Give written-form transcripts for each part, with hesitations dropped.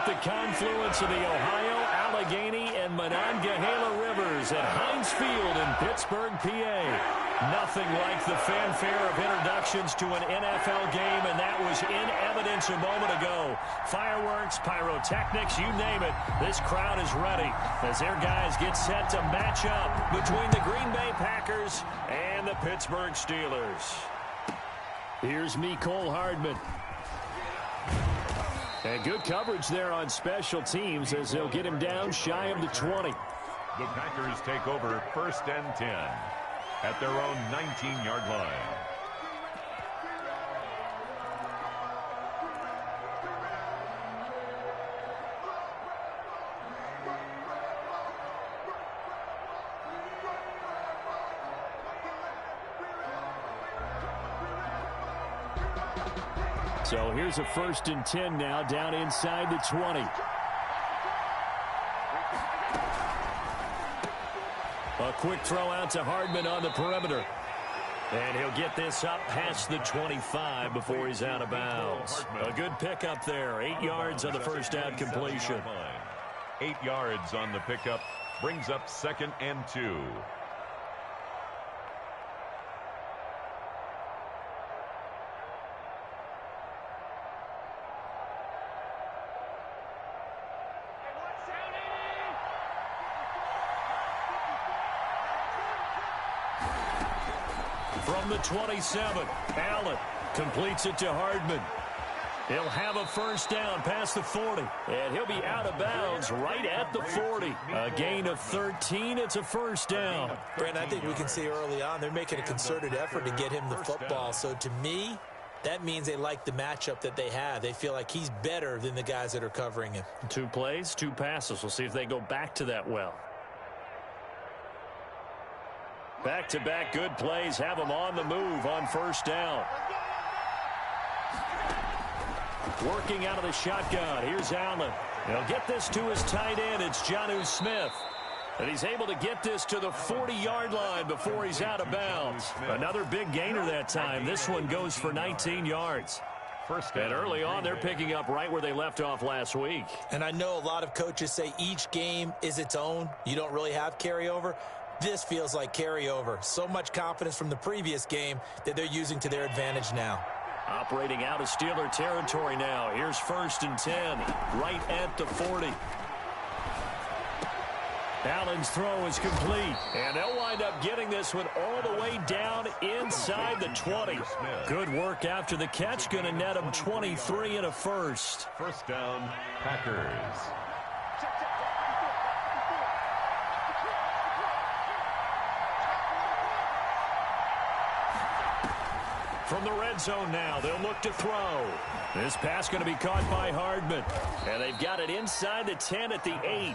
at the confluence of the Ohio, Allegheny, and Monongahela Rivers at Heinz Field in Pittsburgh, PA. Nothing like the fanfare of introductions to an NFL game, and that was in evidence a moment ago. Fireworks, pyrotechnics, you name it, this crowd is ready as their guys get set to match up between the Green Bay Packers and the Pittsburgh Steelers. Here's Mecole Hardman. And good coverage there on special teams as they'll get him down shy of the 20. The Packers take over 1st and 10 at their own 19-yard line. So here's a 1st and 10 now down inside the 20. A quick throw out to Hardman on the perimeter. And he'll get this up past the 25 before he's out of bounds. A good pickup there. 8 yards on the first down completion. 8 yards on the pickup brings up 2nd and 2. From the 27, Allen completes it to Hardman. He'll have a 1st down past the 40. And he'll be out of bounds right at the 40. A gain of 13. It's a 1st down. Brent, I think we can see early on they're making a concerted effort to get him the football. So to me, that means they like the matchup that they have. They feel like he's better than the guys that are covering him. 2 plays, 2 passes. We'll see if they go back to that well. Back-to-back good plays have him on the move on 1st down. Working out of the shotgun. Here's Allen. He'll get this to his tight end. It's Jonnu Smith. And he's able to get this to the 40-yard line before he's out of bounds. Another big gainer that time. This one goes for 19 yards. And early on, they're picking up right where they left off last week. And I know a lot of coaches say each game is its own. You don't really have carryover. This feels like carryover. So much confidence from the previous game that they're using to their advantage now. Operating out of Steeler territory now. Here's 1st and 10, right at the 40. Allen's throw is complete, and they'll wind up getting this one all the way down inside the 20. Good work after the catch. Going to net him 23 and a 1st. 1st down, Packers. From the red zone now, they'll look to throw. This pass going to be caught by Hardman. And they've got it inside the 10 at the 8.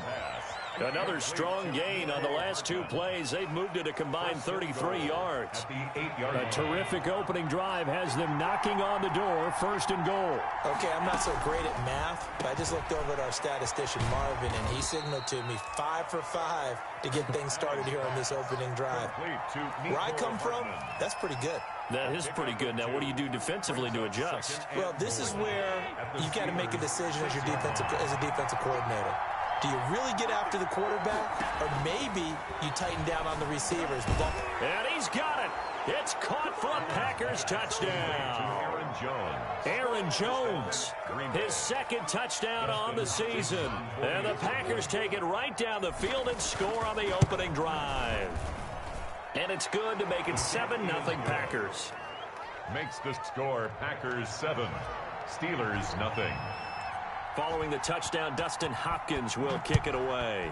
Another strong gain on the last 2 plays. They've moved it a combined 33 yards. A terrific opening drive has them knocking on the door. 1st and goal. Okay, I'm not so great at math, but I just looked over at our statistician, Marvin, and he signaled to me 5 for 5 to get things started here on this opening drive. Where I come from, that's pretty good. That is pretty good. Now, what do you do defensively to adjust? Well, this is where you got to make a decision as a defensive coordinator. Do you really get after the quarterback, or maybe you tighten down on the receivers? And he's got it. It's caught for a Packers touchdown. Aaron Jones, his 2nd touchdown on the season. And the Packers take it right down the field and score on the opening drive. And it's good to make it 7-0 Packers. Makes the score Packers 7, Steelers nothing. Following the touchdown, Dustin Hopkins will kick it away.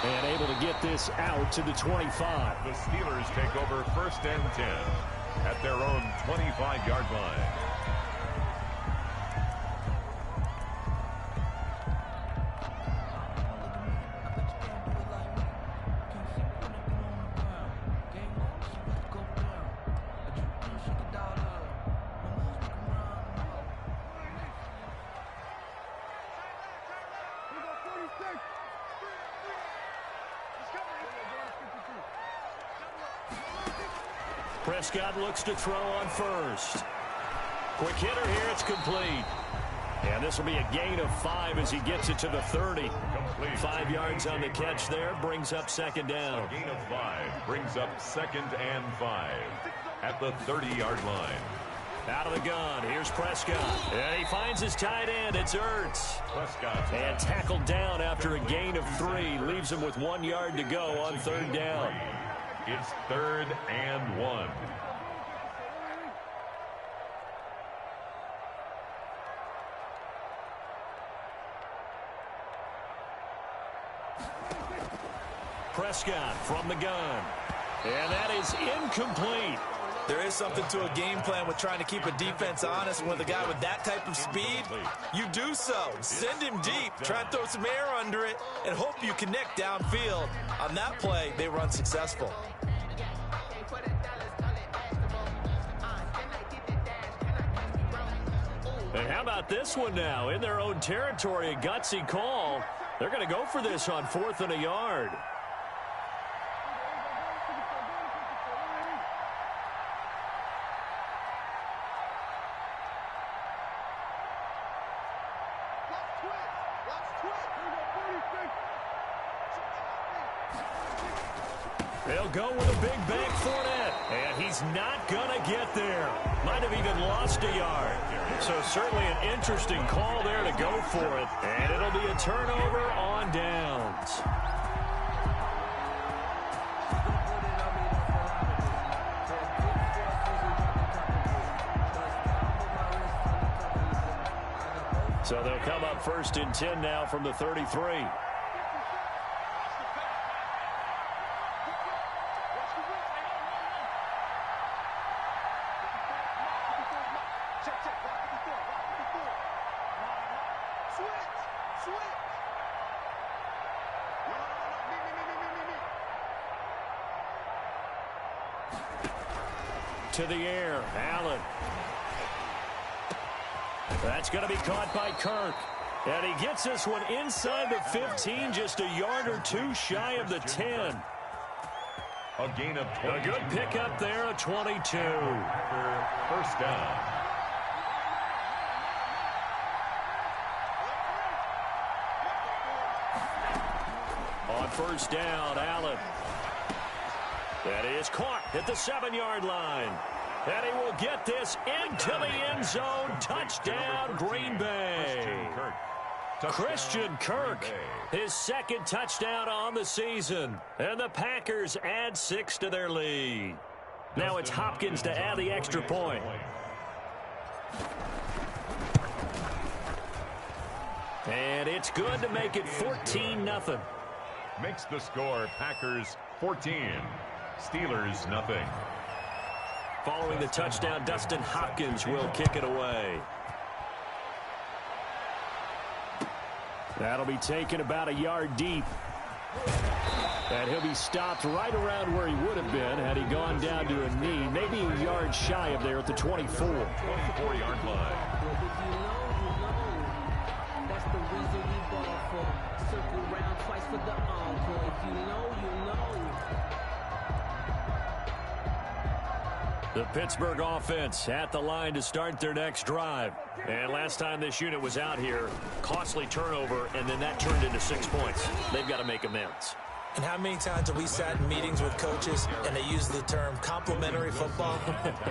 And able to get this out to the 25. The Steelers take over 1st and 10 at their own 25-yard line. Prescott looks to throw on first. Quick hitter here. It's complete. And this will be a gain of 5 as he gets it to the 30. Complete. 5 yards on the catch there. Brings up second down. A gain of 5 brings up 2nd and 5 at the 30-yard line. Out of the gun. Here's Prescott. And he finds his tight end. It's Ertz. Prescott. And tackled down after a gain of 3. Leaves him with 1 yard to go on third down. It's 3rd and 1. Prescott from the gun. And that is incomplete. There is something to a game plan with trying to keep a defense honest. With a guy with that type of speed, you do so. Send him deep. Try and throw some air under it and hope you connect downfield. On that play, they were unsuccessful. And how about this one now? In their own territory, a gutsy call. They're going to go for this on 4th and a yard. They'll go with a big bank Fournette, and he's not going to get there. Might have even lost a yard. So certainly an interesting call there to go for it, and it'll be a turnover on downs. So they'll come up 1st and 10 now from the 33. To the air, Allen. That's going to be caught by Kirk. And he gets this one inside the 15, just a yard or 2 shy of the 10. A gain of 20. A good pickup there, a 22. First down. On first down, Allen. That is caught at the 7-yard line. And he will get this into the end zone. Touchdown, Green Bay. Christian Kirk, his 2nd touchdown on the season. And the Packers add 6 to their lead. Now it's Hopkins to add the extra point. And it's good to make it 14-0. Makes the score Packers 14. Steelers nothing. Following the touchdown, Dustin Hopkins will kick it away. That'll be taken about a yard deep. And he'll be stopped right around where he would have been had he gone down to a knee, maybe a yard shy of there at the 24. 24-yard line. That's the reason we ball for. Circle round twice for the encore. If you know, you know. The Pittsburgh offense at the line to start their next drive. And last time this unit was out here, costly turnover, and then that turned into 6 points. They've got to make amends. And how many times have we sat in meetings with coaches and they use the term complementary football?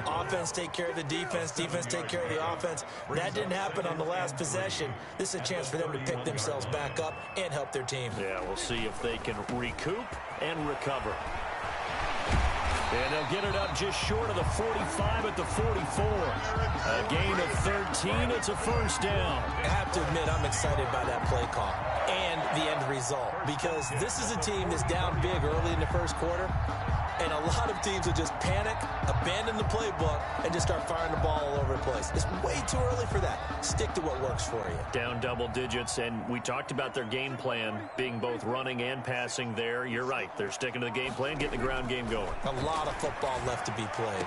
Offense take care of the defense, defense take care of the offense. That didn't happen on the last possession. This is a chance for them to pick themselves back up and help their team. Yeah, we'll see if they can recoup and recover. And they'll get it up just short of the 45 at the 44. A gain of 13. It's a first down. I have to admit, I'm excited by that play call and the end result, because this is a team that's down big early in the first quarter, and a lot of teams will just panic, abandon the playbook, and just start firing the ball all over the place. It's way too early for that. Stick to what works for you. Down double digits, and we talked about their game plan being both running and passing there. You're right. They're sticking to the game plan, getting the ground game going. A lot of football left to be played.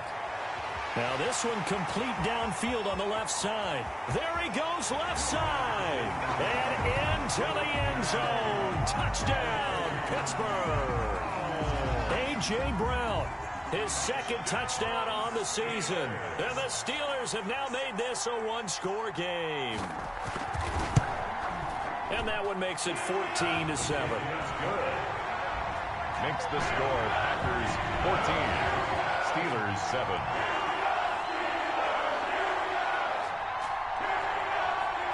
Now this one complete downfield on the left side. There he goes, left side. And into the end zone. Touchdown, Pittsburgh. A.J. Brown. His second touchdown on the season. And the Steelers have now made this a one-score game. And that one makes it 14-7. That's good. Makes the score Packers 14, Steelers 7.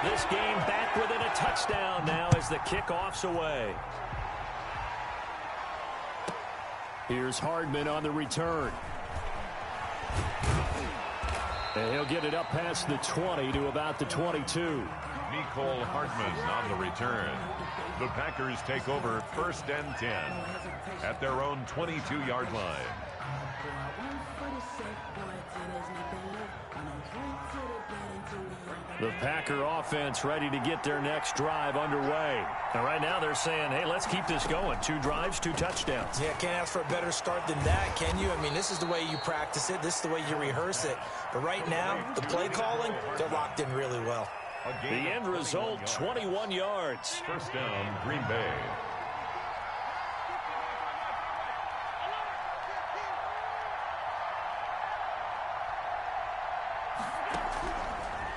This game back within a touchdown now as the kickoff's away. Here's Hardman on the return. And he'll get it up past the 20 to about the 22. Nicole Hardman on the return. The Packers take over 1st and 10 at their own 22-yard line. The Packer offense ready to get their next drive underway. And right now they're saying, hey, let's keep this going. 2 drives, 2 touchdowns. Yeah, can't ask for a better start than that, can you? I mean, this is the way you practice it. This is the way you rehearse it. But right now, the play calling, they're locked in really well. The end result, 21 yards. 1st down, Green Bay.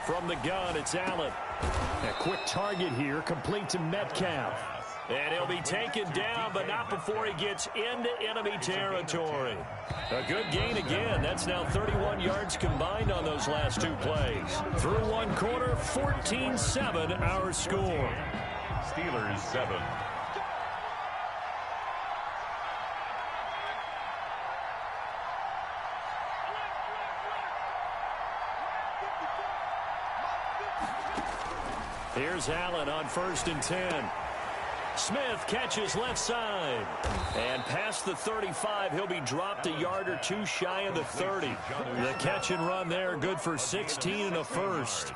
From the gun, it's Allen. A quick target here, complete to Metcalf. And he'll be taken down, but not before he gets into enemy territory. A good gain again. That's now 31 yards combined on those last 2 plays. Through 1 quarter, 14-7 our score. Steelers 7. Here's Allen on 1st and 10. Smith catches left side. And past the 35, he'll be dropped a yard or 2 shy of the 30. The catch and run there, good for 16 and a first.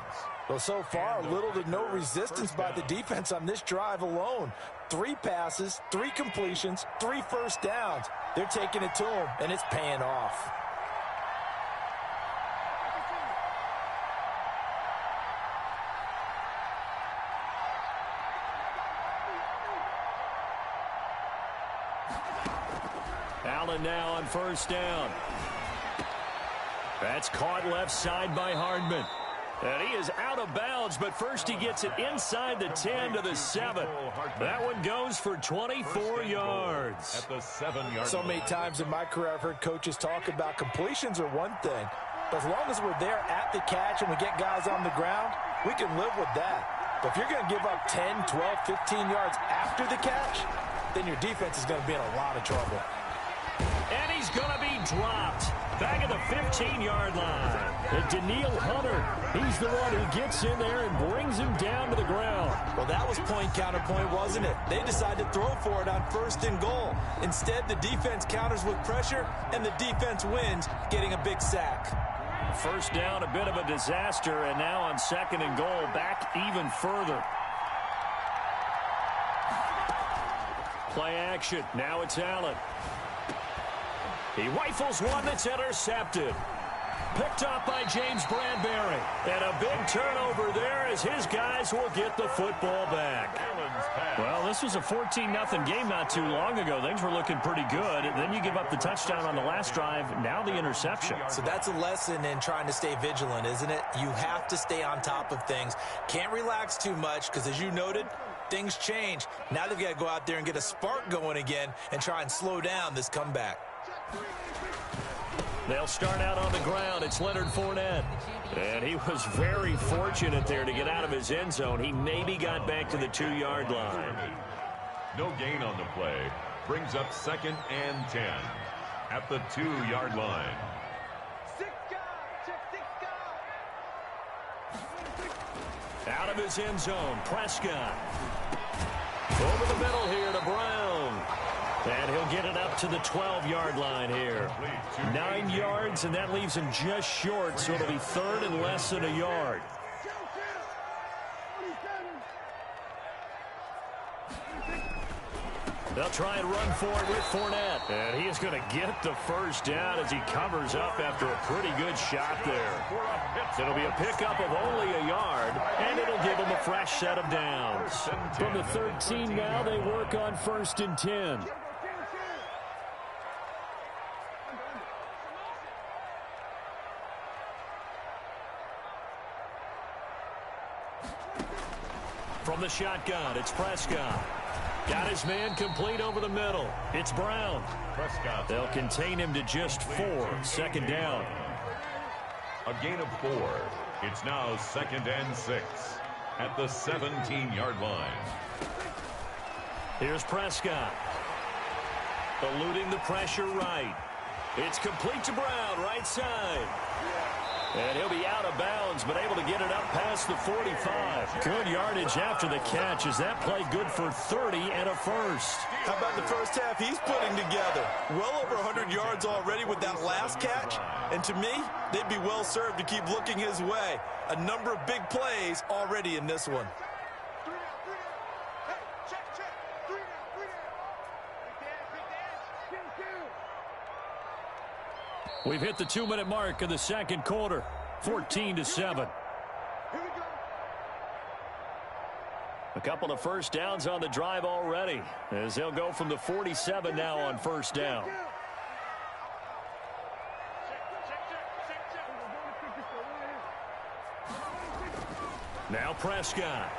Well, so far, little to no resistance by the defense on this drive alone. 3 passes, 3 completions, 3 first downs. They're taking it to him, and it's paying off. Allen now on 1st down. That's caught left side by Hardman. And he is out of bounds, but first he gets it inside the 10 to the 7. That one goes for 24 yards. At the 7-yard So many times in my career I've heard coaches talk about completions are one thing, but as long as we're there at the catch and we get guys on the ground, we can live with that. But if you're going to give up 10, 12, 15 yards after the catch, then your defense is going to be in a lot of trouble. And he's going to be dropped. Back at the 15-yard line. And Daniil Hunter, he's the one who gets in there and brings him down to the ground. Well, that was point counterpoint, wasn't it? They decided to throw for it on 1st and goal. Instead, the defense counters with pressure, and the defense wins, getting a big sack. 1st down, a bit of a disaster, and now on 2nd and goal, back even further. Play action. Now it's Allen. He rifles one that's intercepted. Picked up by James Bradbury. And a big turnover there as his guys will get the football back. Well, this was a 14-0 game not too long ago. Things were looking pretty good. And then you give up the touchdown on the last drive. Now the interception. So that's a lesson in trying to stay vigilant, isn't it? You have to stay on top of things. Can't relax too much because, as you noted, things change. Now they've got to go out there and get a spark going again and try and slow down this comeback. They'll start out on the ground. It's Leonard Fournette. And he was very fortunate there to get out of his end zone. He maybe got back to the 2-yard line. No gain on the play. Brings up 2nd and 10 at the 2-yard line. Out of his end zone, Prescott. Over the middle here to Brown. And he'll get it up to the 12-yard line here. 9 yards, and that leaves him just short, so it'll be 3rd and less than a yard. They'll try and run for it with Fournette. And he is going to get the 1st down as he covers up after a pretty good shot there. It'll be a pickup of only a yard, and it'll give him a fresh set of downs. From the 13 now, they work on 1st and 10. From the shotgun, it's Prescott. Got his man complete over the middle. It's Brown. Prescott. They'll contain him to just 4. Second down. A gain of 4. It's now 2nd and 6 at the 17-yard line. Here's Prescott. Eluding the pressure right. It's complete to Brown, right side. And he'll be out of bounds, but able to get it up past the 45. Good yardage after the catch. Is that play good for 30 and a first? How about the first half he's putting together? Well over 100 yards already with that last catch. And to me, they'd be well served to keep looking his way. A number of big plays already in this one. We've hit the 2-minute mark of the second quarter, 14-7. A couple of first downs on the drive already, as they'll go from the 47 now on first down. Now Prescott.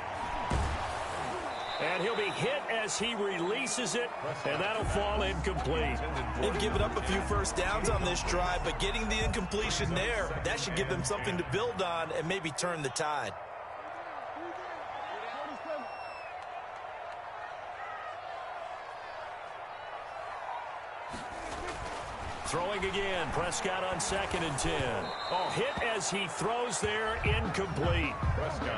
And he'll be hit as he releases it, and that'll fall incomplete. They've given up a few first downs on this drive, but getting the incompletion there, that should give them something to build on and maybe turn the tide. Throwing again, Prescott on 2nd and 10. Oh, hit as he throws there, incomplete.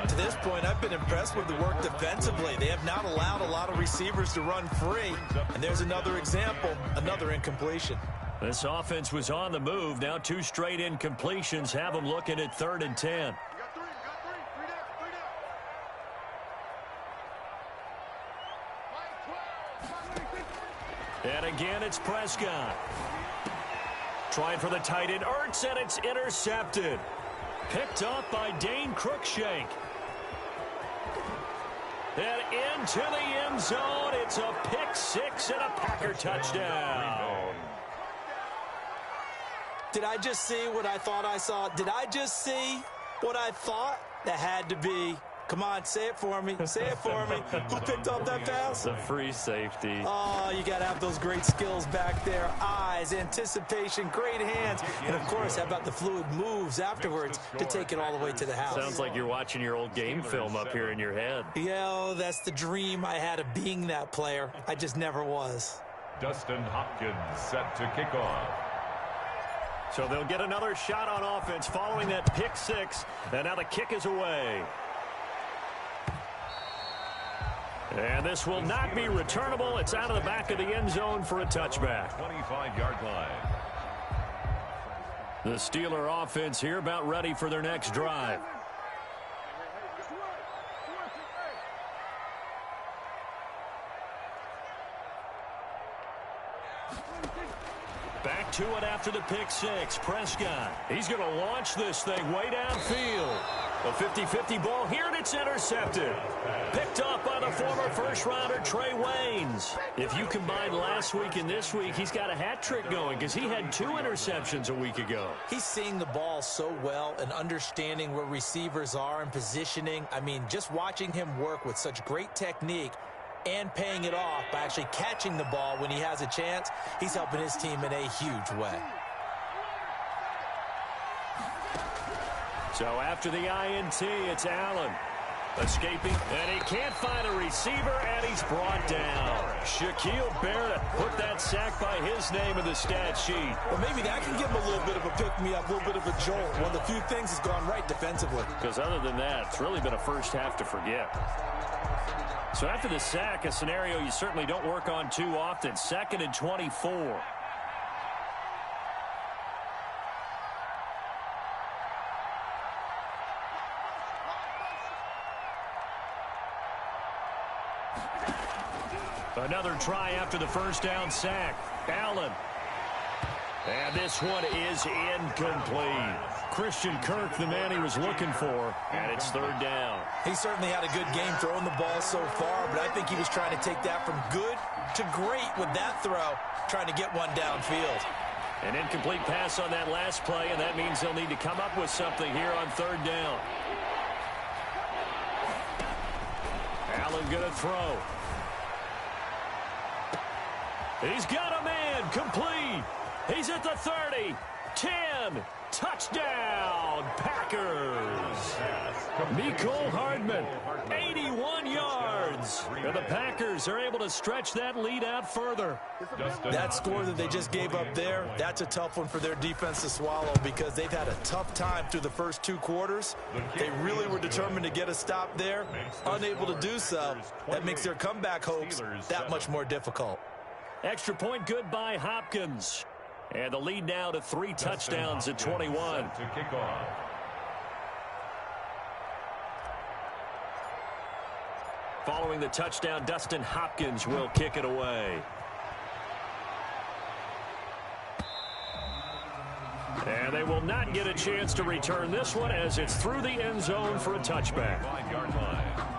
To this point, I've been impressed with the work defensively. They have not allowed a lot of receivers to run free. And there's another example, another incompletion. This offense was on the move. Now 2 straight incompletions have them looking at 3rd and 10. And again, it's Prescott. Trying for the tight end, Ertz, and it's intercepted. Picked up by Dane Cruikshank. And into the end zone. It's a pick 6 and a Packer touchdown. Did I just see what I thought I saw? Did I just see what I thought? That had to be. Come on, say it for me. Say it for me. Who picked up that pass? The free safety. Oh, you got to have those great skills back there. Eyes, anticipation, great hands. And, of course, how about the fluid moves afterwards to take it all the way to the house? Sounds like you're watching your old game film up here in your head. Yeah, that's the dream I had of being that player. I just never was. Dustin Hopkins set to kick off. So they'll get another shot on offense following that pick 6. And now the kick is away. And this will not be returnable. It's out of the back of the end zone for a touchback. 25-yard line. The Steeler offense here about ready for their next drive. Back to it after the pick 6. Prescott. He's going to launch this thing way downfield. A 50-50 ball here, and it's intercepted. Picked up by the former first-rounder Trey Waynes. If you combine last week and this week, he's got a hat trick going because he had 2 interceptions a week ago. He's seeing the ball so well and understanding where receivers are and positioning. I mean, just watching him work with such great technique and paying it off by actually catching the ball when he has a chance, he's helping his team in a huge way. So after the INT, it's Allen. Escaping, and he can't find a receiver, and he's brought down. Shaquille Barrett put that sack by his name in the stat sheet. Well, maybe that can give him a little bit of a pick-me-up, a little bit of a jolt. One of the few things has gone right defensively. Because other than that, it's really been a first half to forget. So after the sack, a scenario you certainly don't work on too often. 2nd and 24. Another try after the first down sack. Allen. And this one is incomplete. Christian Kirk, the man he was looking for, and it's 3rd down. He certainly had a good game throwing the ball so far, but I think he was trying to take that from good to great with that throw, trying to get one downfield. An incomplete pass on that last play, and that means they'll need to come up with something here on 3rd down. Allen going to throw. He's got a man. Complete. He's at the 30. 10. Touchdown, Packers. Mecole Hardman, 81 yards. And the Packers are able to stretch that lead out further. That score that they just gave up there, that's a tough one for their defense to swallow because they've had a tough time through the first 2 quarters. They really were determined to get a stop there, unable to do so. That makes their comeback hopes that much more difficult. Extra point good by Hopkins. And the lead now to 3 touchdowns at 21. To kick off. Following the touchdown, Dustin Hopkins will kick it away. And they will not get a chance to return this one as it's through the end zone for a touchback. 5-yard line.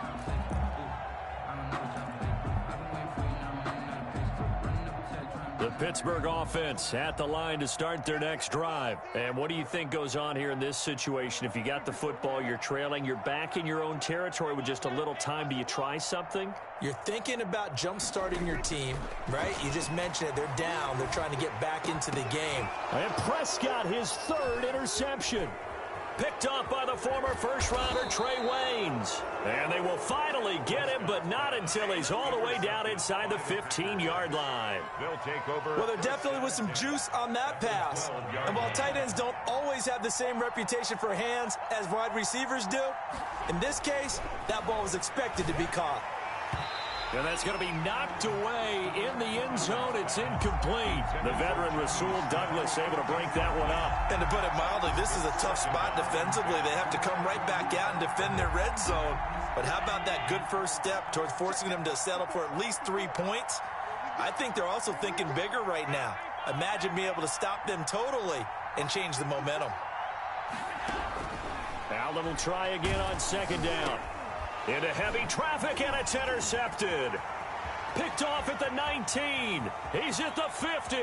The Pittsburgh offense at the line to start their next drive. And what do you think goes on here in this situation? If you got the football, you're trailing, you're back in your own territory with just a little time. Do you try something? You're thinking about jump-starting your team, right? You just mentioned it. They're down. They're trying to get back into the game. And Prescott, his 3rd interception. Picked off by the former first-rounder Trey Waynes. And they will finally get him, but not until he's all the way down inside the 15-yard line. They'll take over. Well, there definitely was some juice on that pass. And while tight ends don't always have the same reputation for hands as wide receivers do, in this case, that ball was expected to be caught. And that's going to be knocked away in the end zone. It's incomplete. The veteran Rasul Douglas able to break that one up. And to put it mildly, this is a tough spot defensively. They have to come right back out and defend their red zone. But how about that good first step towards forcing them to settle for at least 3 points? I think they're also thinking bigger right now. Imagine being able to stop them totally and change the momentum. Allen will try again on 2nd down. Into heavy traffic, and it's intercepted. Picked off at the 19. He's at the 50.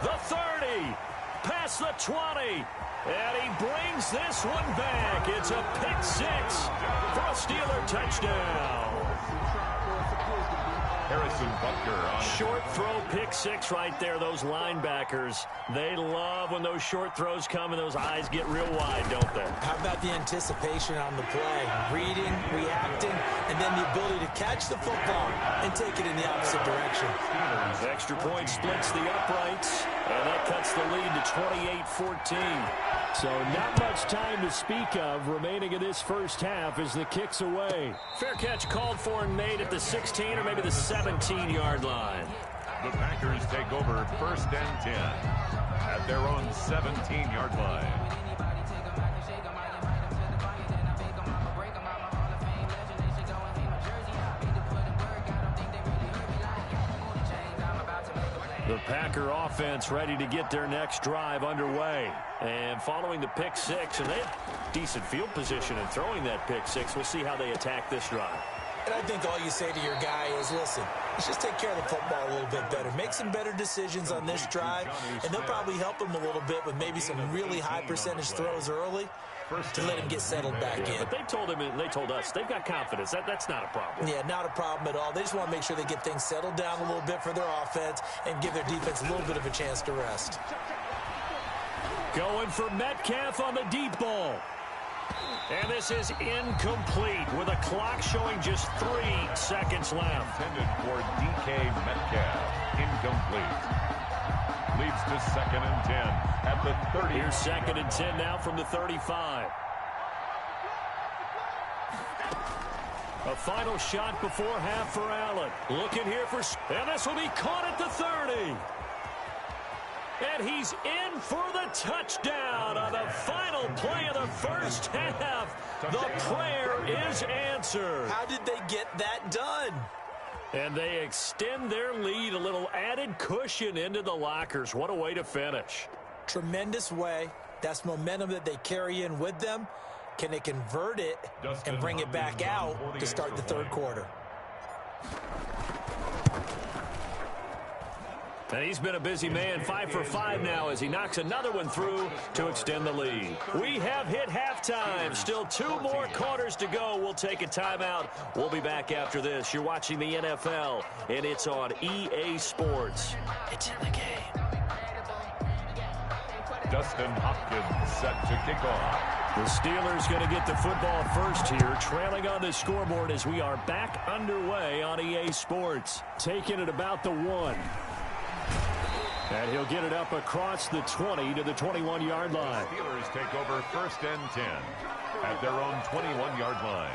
The 30. Past the 20. And he brings this one back. It's a pick 6 for a Steeler touchdown. Harrison Butker on Short throw, pick 6 right there. Those linebackers, they love when those short throws come and those eyes get real wide, don't they? How about the anticipation on the play? Reading, reacting, and then the ability to catch the football and take it in the opposite direction. Extra point splits the uprights, and that cuts the lead to 28-14. So not much time to speak of remaining in this first half as the kick's away. Fair catch called for and made at the 16 or maybe the 17-yard line. The Packers take over 1st and 10 at their own 17-yard line. The Packer offense ready to get their next drive underway. And following the pick 6, and they have decent field position in throwing that pick 6. We'll see how they attack this drive. And I think all you say to your guy is, listen, let's just take care of the football a little bit better. Make some better decisions on this drive, and they'll probably help him a little bit with maybe some really high percentage throws early to let him get settled back in. But they told him, and they told us, they've got confidence. That's not a problem. Yeah, not a problem at all. They just want to make sure they get things settled down a little bit for their offense and give their defense a little bit of a chance to rest. Going for Metcalf on the deep ball. And this is incomplete with a clock showing just 3 seconds left. Intended for DK Metcalf. Incomplete. Leads to 2nd and 10 at the 30. Here's 2nd and 10 now from the 35. A final shot before half for Allen. Looking here for... And this will be caught at the 30. And he's in for the touchdown on the final play of the first half. The prayer is answered. How did they get that done? And they extend their lead, a little added cushion into the lockers. What a way to finish. Tremendous way. That's momentum that they carry in with them. Can they convert it and bring it back out to start the 3rd quarter? And he's been a busy man, 5 for 5 now as he knocks another one through to extend the lead. We have hit halftime. Still 2 more quarters to go. We'll take a timeout. We'll be back after this. You're watching the NFL, and it's on EA Sports. It's in the game. Dustin Hopkins set to kick off. The Steelers going to get the football first here, trailing on the scoreboard as we are back underway on EA Sports. Taking it about the 1. And he'll get it up across the 20 to the 21-yard line. The Steelers take over 1st and 10 at their own 21-yard line.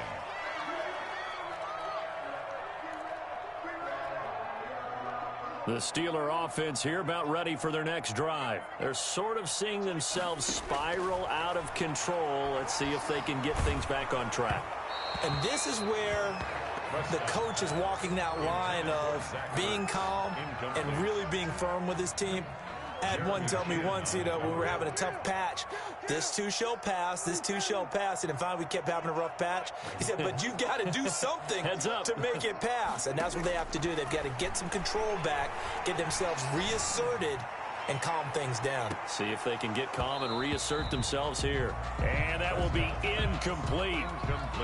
The Steeler offense here about ready for their next drive. They're sort of seeing themselves spiral out of control. Let's see if they can get things back on track. And this is where the coach is walking that line of being calm and really being firm with his team. I had one tell me once, when we were having a tough patch, this too shall pass, this too shall pass. And finally we kept having a rough patch. He said, but you've got to do something to make it pass. And that's what they have to do. They've got to get some control back, get themselves reasserted, and calm things down. See if they can get calm and reassert themselves here. And that will be incomplete.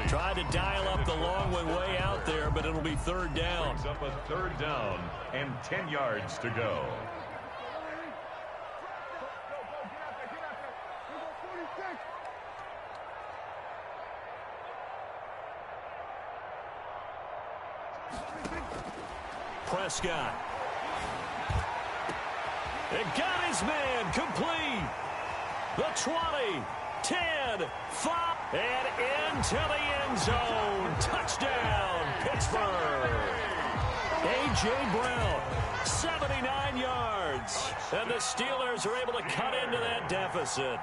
Tried to dial up the long one way out there, but it'll be 3rd down. Brings up a 3rd down and 10 yards to go. Prescott. It got his man complete. The 20, 10, 5, and into the end zone. Touchdown, Pittsburgh. A.J. Brown, 79 yards. And the Steelers are able to cut into that deficit.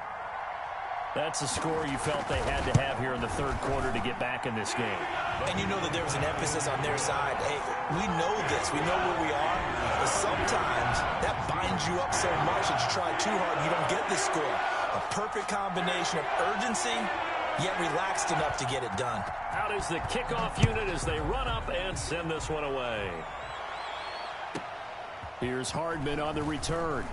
That's a score you felt they had to have here in the 3rd quarter to get back in this game. And you know that there was an emphasis on their side. Hey, we know this. We know where we are. But sometimes that binds you up so much that you try too hard and you don't get the score. A perfect combination of urgency, yet relaxed enough to get it done. Out is the kickoff unit as they run up and send this one away. Here's Hardman on the return.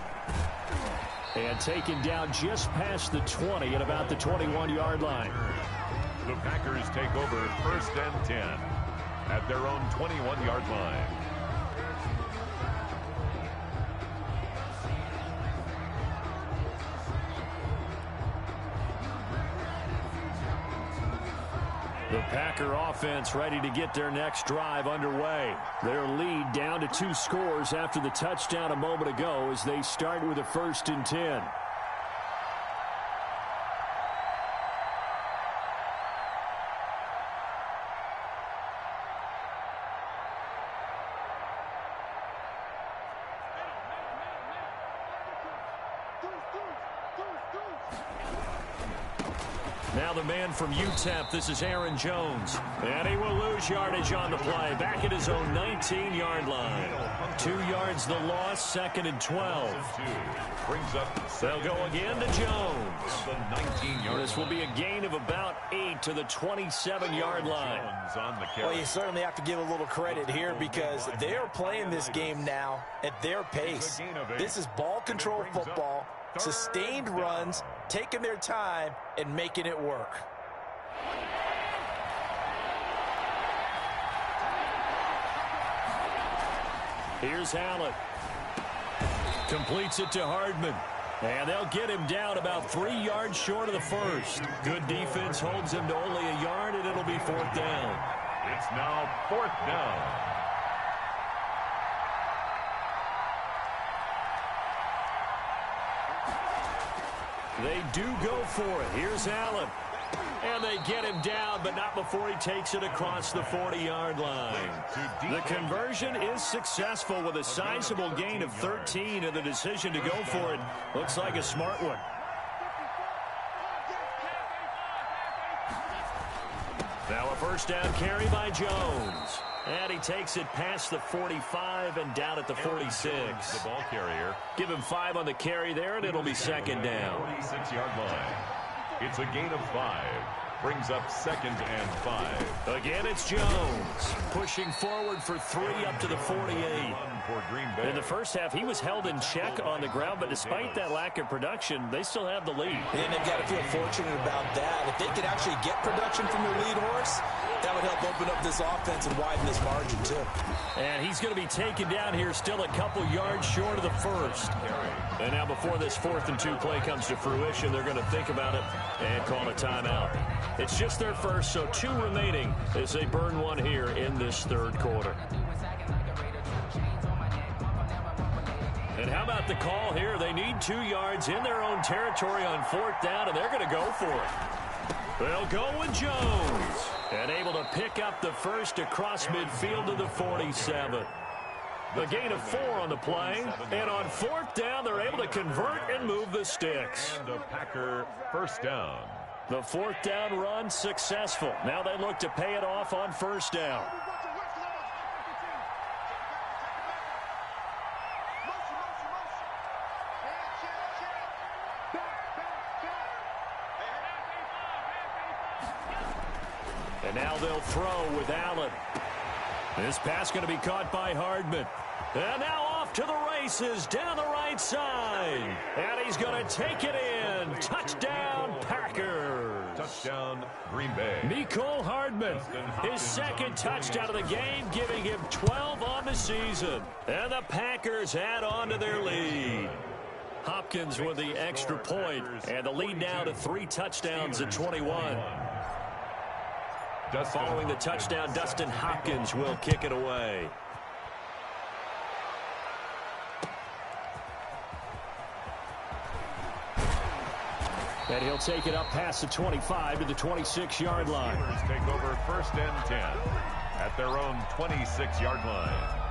And taken down just past the 20 at about the 21-yard line. The Packers take over 1st and 10 at their own 21-yard line. The Packer offense ready to get their next drive underway. Their lead down to 2 scores after the touchdown a moment ago as they start with a 1st and 10. Now the man from UTEP, this is Aaron Jones. And he will lose yardage on the play. Back at his own 19-yard line. 2 yards the loss, 2nd and 12. They'll go again to Jones. This will be a gain of about 8 to the 27-yard line. Well, you certainly have to give a little credit here because they're playing this game now at their pace. This is ball control football. Sustained runs, taking their time, and making it work. Here's Allen. Completes it to Hardman. And they'll get him down about 3 yards short of the 1st. Good defense holds him to only a yard, and it'll be 4th down. It's now 4th down. They do go for it. Here's Allen. And they get him down, but not before he takes it across the 40-yard line. The conversion is successful with a sizable gain of 13, and the decision to go for it looks like a smart one. Now a 1st down carry by Jones. And he takes it past the 45 and down at the 46. The ball carrier. Give him 5 on the carry there, and it'll be 2nd down. 46-yard line. It's a gain of 5. Brings up 2nd and 5. Again, it's Jones. Pushing forward for 3 up to the 48. for Green Bay. In the first half, he was held in check on the ground, but despite that lack of production, they still have the lead. And they've got to feel fortunate about that. If they could actually get production from their lead horse, that would help open up this offense and widen this margin, too. And he's going to be taken down here still a couple yards short of the first. And now before this 4th and 2 play comes to fruition, they're going to think about it and call a timeout. It's just their first, so 2 remaining as they burn one here in this third quarter. And how about the call here? They need 2 yards in their own territory on 4th down, and they're going to go for it. They'll go with Jones. And able to pick up the first across midfield to the 47. A gain of 4 on the play. And on 4th down, they're able to convert and move the sticks. And a Packer first down. The 4th down run successful. Now they look to pay it off on 1st down. And now they'll throw with Allen. This pass going to be caught by Hardman. And now off to the races down the right side. And he's going to take it in. Touchdown, Packers. Touchdown, Green Bay. Mecole Hardman, his second touchdown of the game, giving him 12 on the season. And the Packers add on to their lead. Hopkins with the extra point. And the lead now to 3 touchdowns at 21. Following the touchdown, Dustin Hopkins will kick it away. And he'll take it up past the 25 to the 26-yard line. Steelers take over 1st and 10 at their own 26-yard line.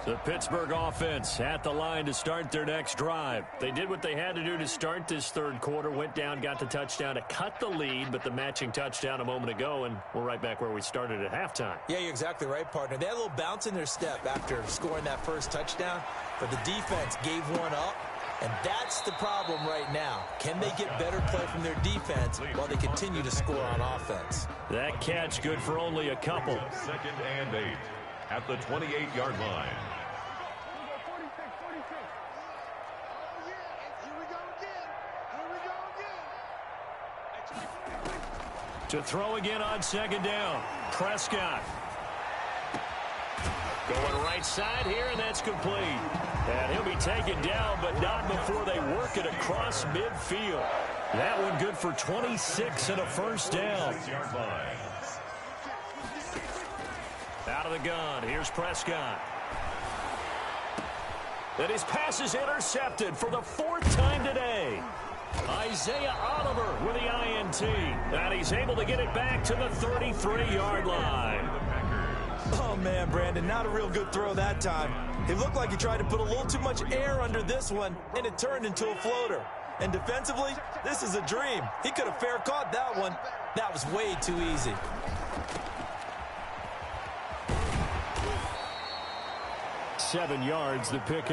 The Pittsburgh offense at the line to start their next drive. They did what they had to do to start this third quarter, went down, got the touchdown to cut the lead, but the matching touchdown a moment ago, and we're right back where we started at halftime. Yeah, you're exactly right, partner. They had a little bounce in their step after scoring that first touchdown, but the defense gave one up, and that's the problem right now. Can they get better play from their defense while they continue to score on offense? That catch good for only a couple. 2nd and 8 at the 28-yard line. To throw again on 2nd down. Prescott. Going right side here, and that's complete. And he'll be taken down, but not before they work it across midfield. That one good for 26 and a 1st down. Out of the gun, here's Prescott. And his pass is intercepted for the 4th time today. Isaiah Oliver with the INT. And he's able to get it back to the 33-yard line. Oh, man, Brandon, not a real good throw that time. It looked like he tried to put a little too much air under this one, and it turned into a floater. And defensively, this is a dream. He could have fair caught that one. That was way too easy. Seven yards, the pick.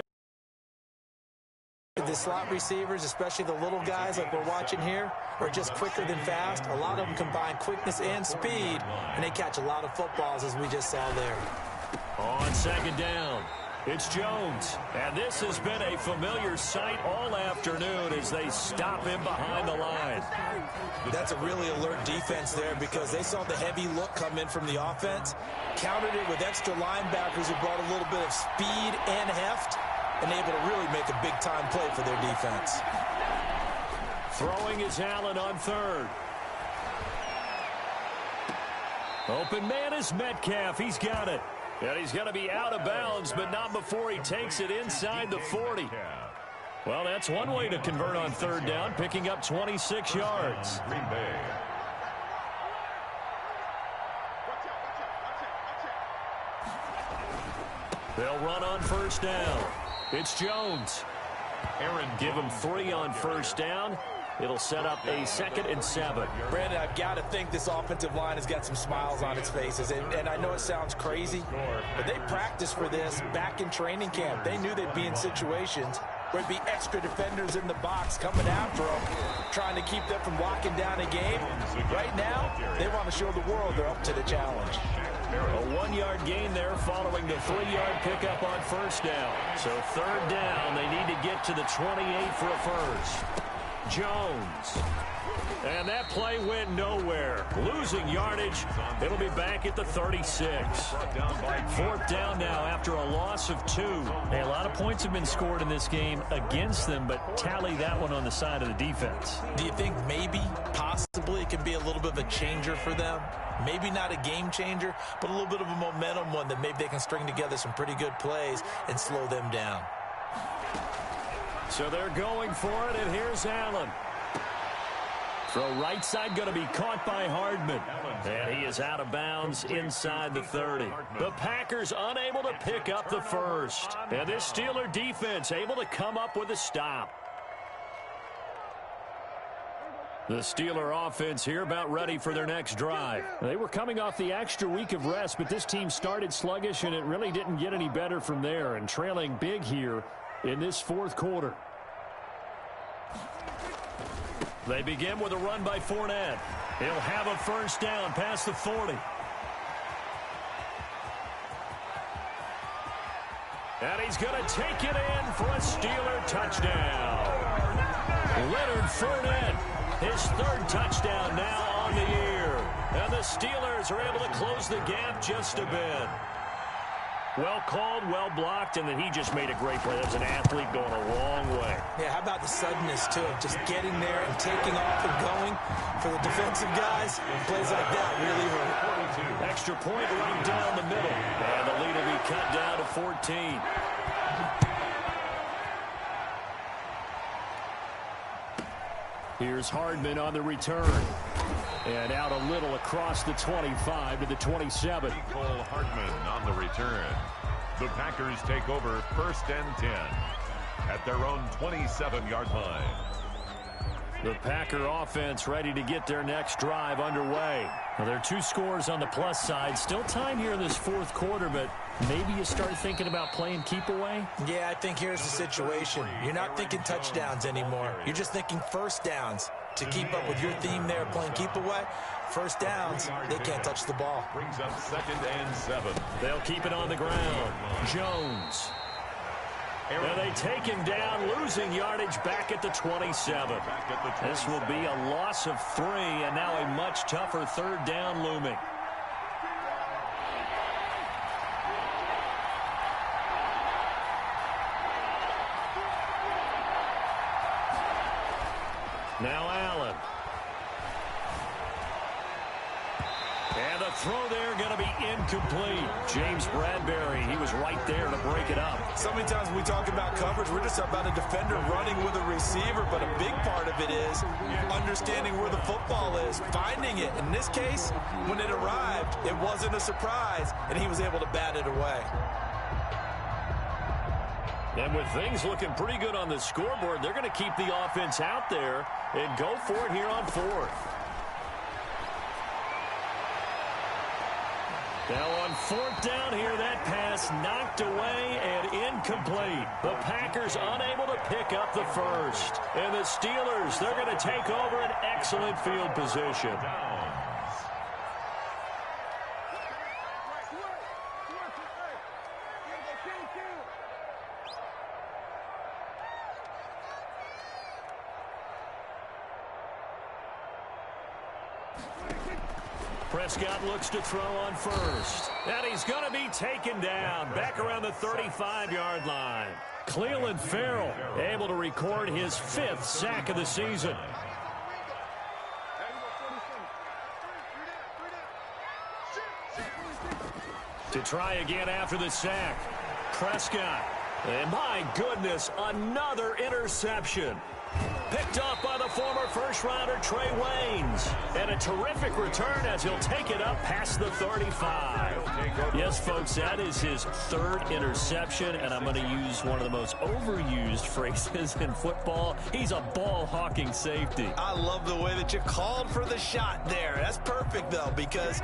The slot receivers, especially the little guys like we're watching here, are just quicker than fast. A lot of them combine quickness and speed, and they catch a lot of footballs, as we just saw there. On 2nd down, it's Jones. And this has been a familiar sight all afternoon as they stop him behind the line. That's a really alert defense there because they saw the heavy look come in from the offense, countered it with extra linebackers who brought a little bit of speed and heft, and able to really make a big-time play for their defense. Throwing is Allen on 3rd. Open man is Metcalf. He's got it. And he's going to be out of bounds, but not before he takes it inside the 40. Well, that's one way to convert on 3rd down, picking up 26 yards. Green Bay. They'll run on 1st down. It's Jones. Aaron, give him 3 on 1st down. It'll set up a 2nd and 7. Brandon, I've got to think this offensive line has got some smiles on its faces. And I know it sounds crazy, but they practiced for this back in training camp. They knew they'd be in situations There'd be extra defenders in the box coming after them, trying to keep them from locking down a game. Right now, they want to show the world they're up to the challenge. A 1-yard gain there following the 3-yard pickup on first down. So third down, they need to get to the 28 for a first. Jones. And that play went nowhere. Losing yardage. It'll be back at the 36. Fourth down now after a loss of 2. Hey, a lot of points have been scored in this game against them, but tally that one on the side of the defense. Do you think maybe, possibly, it can be a little bit of a changer for them? Maybe not a game changer, but a little bit of a momentum one that maybe they can string together some pretty good plays and slow them down. So they're going for it, and here's Allen. Throw right side going to be caught by Hardman. And he is out of bounds inside the 30. The Packers unable to pick up the first. And this Steeler defense able to come up with a stop. The Steeler offense here about ready for their next drive. They were coming off the extra week of rest, but this team started sluggish, and it really didn't get any better from there, and trailing big here in this fourth quarter. They begin with a run by Fournette. He'll have a first down past the 40. And he's going to take it in for a Steeler touchdown. Leonard Fournette, his third touchdown now on the year. And the Steelers are able to close the gap just a bit. Well called, well blocked, and then he just made a great play. That was an athlete going a long way. Yeah, how about the suddenness to it? Just getting there and taking off and going for the defensive guys. Plays like that really hurt. Extra point right down the middle. And the lead will be cut down to 14. Here's Hardman on the return. And out a little across the 25 to the 27. Cole Hardman on the return. The Packers take over first and 10 at their own 27-yard line. The Packer offense ready to get their next drive underway. Now, there are 2 scores on the plus side. Still time here in this fourth quarter, but maybe you start thinking about playing keep away? Yeah, I think here's the situation. You're not thinking touchdowns anymore. You're just thinking first downs. To keep up with your theme there, playing keep away, first downs, they can't touch the ball. Brings up 2nd and 7. They'll keep it on the ground. Jones. And they take him down, losing yardage back at the 27. This will be a loss of 3, and now a much tougher third down looming. Now Allen. And the throw there going to be incomplete. James Bradbury, he was right there to break it up. So many times when we talk about coverage, we're just about a defender running with a receiver, but a big part of it is understanding where the football is, finding it. In this case, when it arrived, it wasn't a surprise, and he was able to bat it away. And with things looking pretty good on the scoreboard, they're going to keep the offense out there and go for it here on fourth. Now on fourth down here, that pass knocked away and incomplete. The Packers unable to pick up the first. And the Steelers, they're going to take over an excellent field position. Prescott looks to throw on first. And he's going to be taken down back around the 35-yard line. Clelin Ferrell able to record his 5th sack of the season. To try again after the sack. Prescott. And my goodness, another interception. Picked off by the former first-rounder Trey Waynes. And a terrific return as he'll take it up past the 35. Yes, folks, that is his 3rd interception, and I'm going to use one of the most overused phrases in football. He's a ball-hawking safety. I love the way that you called for the shot there. That's perfect, though, because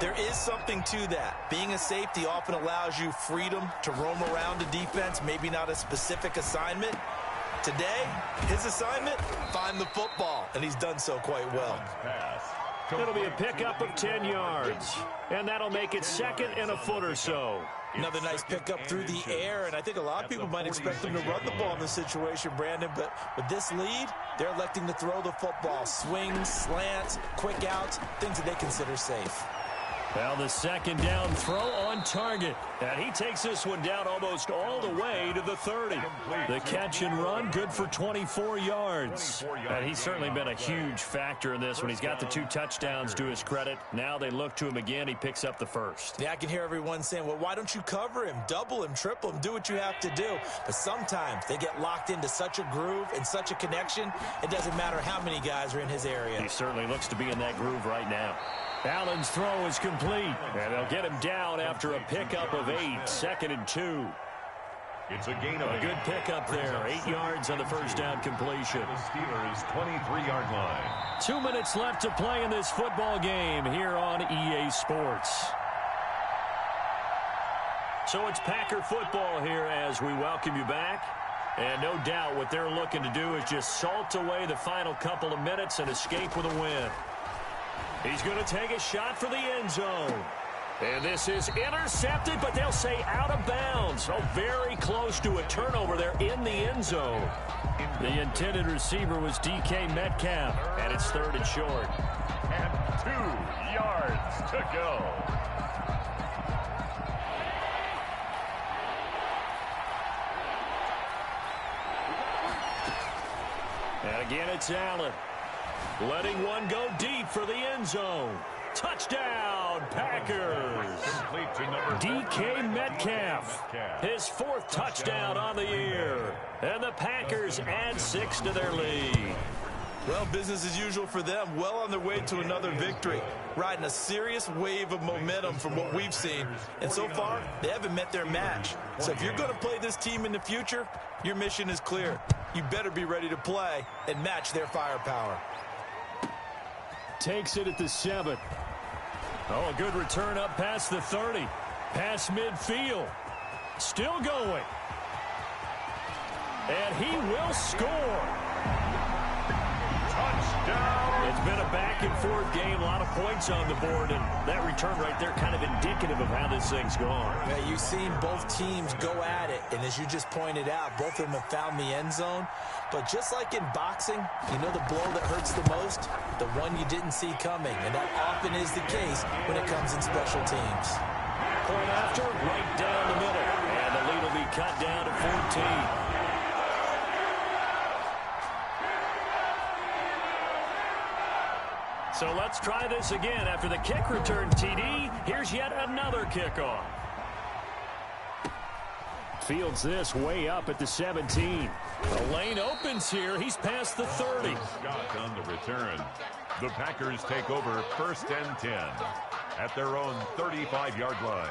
There is something to that. Being a safety often allows you freedom to roam around the defense, maybe not a specific assignment. Today, his assignment, find the football, and he's done so quite well. It'll be a pickup of 10 yards, and that'll make it second and a foot or so. Another nice pickup through the air, and I think a lot of people might expect them to run the ball in this situation, Brandon, but with this lead, they're electing to throw the football. Swings, slants, quick outs, things that they consider safe. Well, the second down throw on target. And he takes this one down almost all the way to the 30. The catch and run, good for 24 yards. And he's certainly been a huge factor in this when he's got the 2 touchdowns to his credit. Now they look to him again. He picks up the first. Yeah, I can hear everyone saying, well, why don't you cover him, double him, triple him, do what you have to do. But sometimes they get locked into such a groove and such a connection, it doesn't matter how many guys are in his area. He certainly looks to be in that groove right now. Allen's throw is complete, and they'll get him down after a pickup of 8, 2nd and 2. It's a gain of a good pickup there, 8 yards on the first down completion. The Steelers' 23-yard line. 2 minutes left to play in this football game here on EA Sports. So it's Packer football here as we welcome you back. And no doubt what they're looking to do is just salt away the final couple of minutes and escape with a win. He's going to take a shot for the end zone. And this is intercepted, but they'll say out of bounds. Oh, very close to a turnover there in the end zone. The intended receiver was DK Metcalf, and it's 3rd and short. And 2 yards to go. And again, it's Allen. Letting one go deep for the end zone. Touchdown, Packers. DK Metcalf, his 4th touchdown on the year. And the Packers add 6 to their lead. Well, business as usual for them. Well on their way to another victory. Riding a serious wave of momentum from what we've seen. And so far, they haven't met their match. So if you're going to play this team in the future, your mission is clear. You better be ready to play and match their firepower. Takes it at the 7. Oh, a good return up past the 30. Past midfield. Still going. And he will score. Touchdown. It's been a back-and-forth game, a lot of points on the board, and that return right there kind of indicative of how this thing's gone. Yeah, you've seen both teams go at it, and as you just pointed out, both of them have found the end zone. But just like in boxing, you know the blow that hurts the most? The one you didn't see coming, and that often is the case when it comes in special teams. Point after, right down the middle, and the lead will be cut down to 14. So let's try this again. After the kick return TD, here's yet another kickoff. Fields this way up at the 17. The lane opens here. He's past the 30. Scott on the return. The Packers take over 1st and 10 at their own 35-yard line.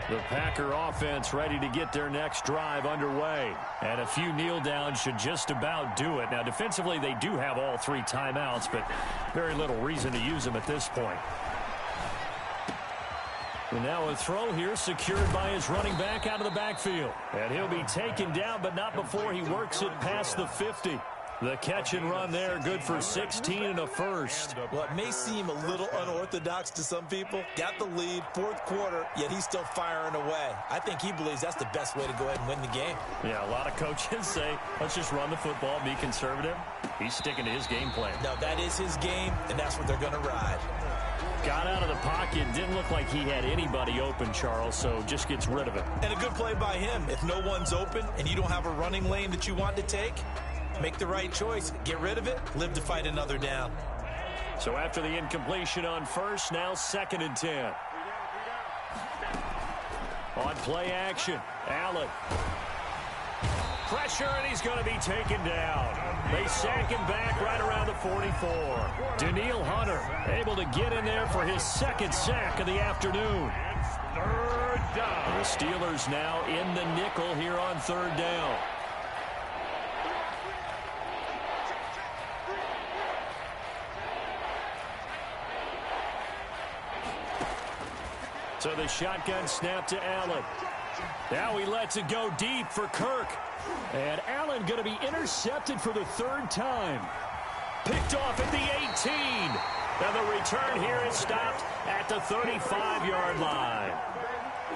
The Packer offense ready to get their next drive underway. And a few kneel downs should just about do it. Now, defensively, they do have all 3 timeouts, but very little reason to use them at this point. And now a throw here secured by his running back out of the backfield. And he'll be taken down, but not before he works it past the 50. The catch and run there, good for 16 and a first. Well, it may seem a little unorthodox to some people. Got the lead, 4th quarter, yet he's still firing away. I think he believes that's the best way to go ahead and win the game. Yeah, a lot of coaches say, let's just run the football, be conservative. He's sticking to his game plan. No, that is his game, and that's what they're going to ride. Got out of the pocket, didn't look like he had anybody open, Charles, so just gets rid of it. And a good play by him. If no one's open and you don't have a running lane that you want to take, make the right choice. Get rid of it. Live to fight another down. So after the incompletion on first, now 2nd and 10. On play action, Allen. Pressure, and he's going to be taken down. They sack him back right around the 44. Daniil Hunter able to get in there for his 2nd sack of the afternoon. It's 3rd down. The Steelers now in the nickel here on 3rd down. So the shotgun snap to Allen. Now he lets it go deep for Kirk. And Allen going to be intercepted for the third time. Picked off at the 18. And the return here is stopped at the 35-yard line.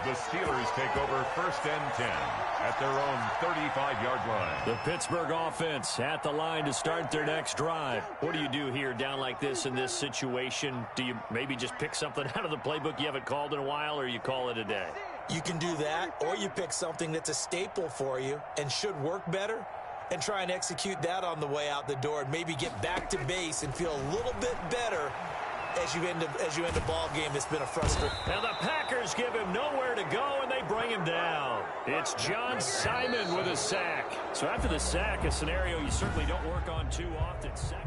The Steelers take over 1st and 10 at their own 35-yard line. The Pittsburgh offense at the line to start their next drive. What do you do here down like this in this situation? Do you maybe just pick something out of the playbook you haven't called in a while, or you call it a day? You can do that, or you pick something that's a staple for you and should work better and try and execute that on the way out the door and maybe get back to base and feel a little bit better as you end a ball game that's been a frustration. Now the Packers give him nowhere to go, and they bring him down. It's John Simon with a sack. So after the sack, a scenario you certainly don't work on too often. Second.